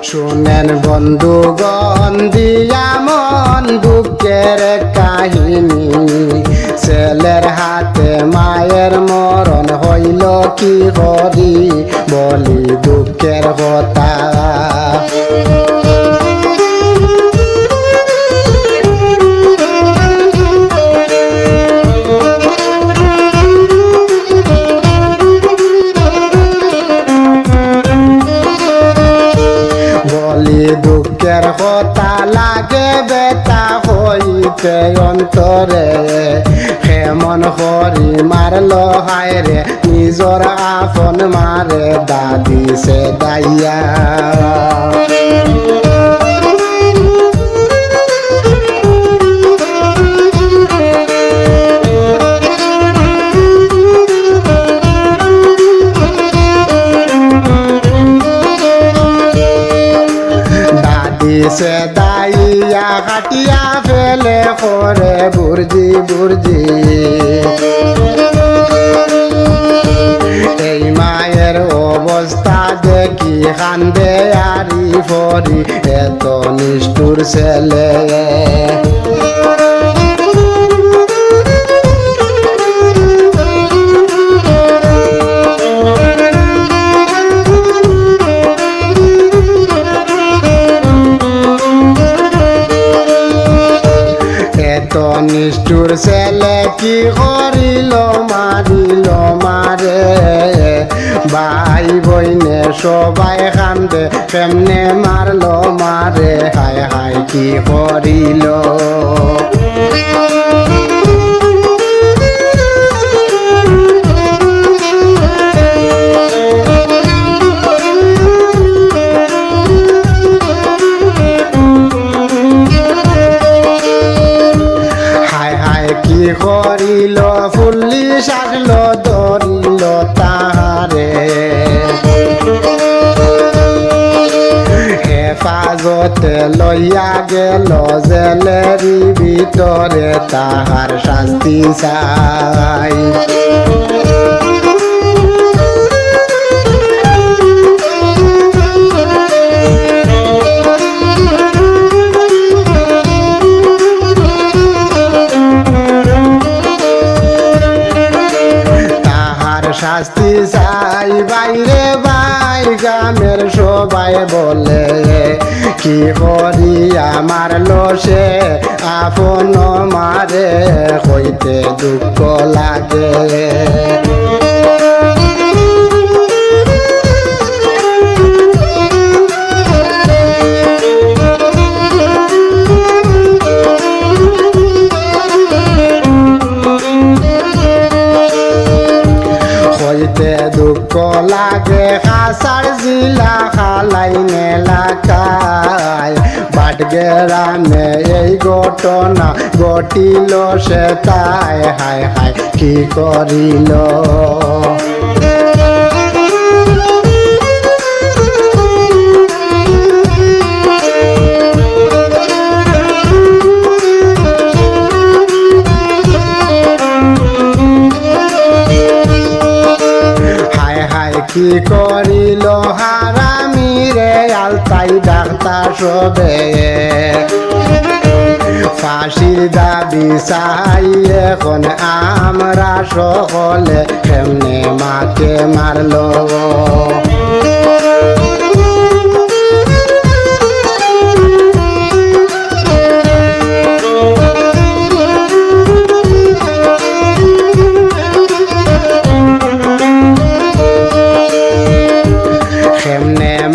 শুনেন বন্ধুগণ দিয়া মন দুঃখের কাহিনী, ছেলের হাতে মায়ের মরণ হইল কি করি, বলি দুঃখের কথা। দুঃখের কথা লাগে বেতা হইতে অন্তরে, কেমন হরি মারল হায় রে নিজর আপন মারে, দাদি সে দাইয়া। সে দাইয়া কাটিয়া ফেলে করে বুর্জি বুর্জি, এই মায়ের অবস্থা দেখি কান্দে আরি ফরি, এত নিষ্ঠুর ছেলে। নিষ্ঠুর ছেলে কি করিল মারিল মারে, ভাই বইনে সবাই কান্দে কেমনে মারল মারে, হায় হায় কি করিল। করিল ফুল্লি সাজল ধরিল তাহারে, হেফাজতে লইয়া গেল জেলেরি ভিতরে, তাহার শাস্তি চাই। শাস্তি চাই বাইরে ভাই, গ্রামের সবাই বলে কি করি আমার লোসে আপন মারে, হইতে দুঃখ লাগে। দুঃখ লাগে কাসার জিলা খালাইন এলাকায়, বাটগ্রামে এই ঘটনা ঘটিল সে তাই, হায় হায় কি করিল। কি করিল হারামি রে আলতাই ডাক্তার সবে, ফাঁসির দাবি চাই এখন আমরা সকলে, কেমনে মাকে মারল।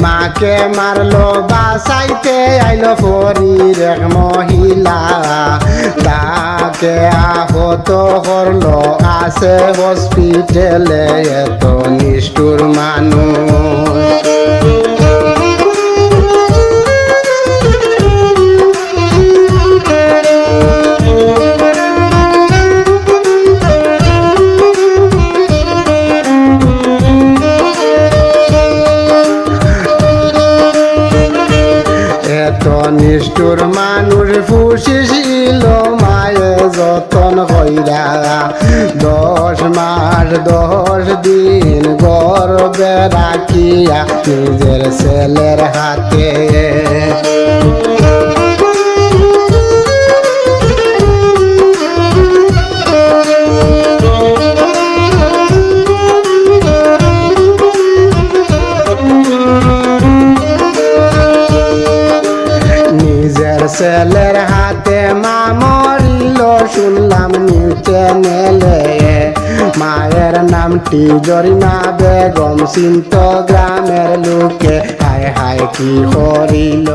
মাকে মারলো বাসাইতে আইলো ফরির এক মহিলা, তাকে আহত করলো আছে হসপিটালে, এত নিষ্ঠুর মানুষ। নিষ্ঠুর মানুষ ফুসিছিল মায় মায়ে যতন কইরা 10 মাস 10 দিন গর্বে রাখিয়া নিজের ছেলের হাতে নিজের ছেলের হাতে মা মরিল শুনলাম নিচে নেলে মায়ের নামটি জরিনা বেগম চিন্ত গ্রামের লোকে হায় হায় কি করিল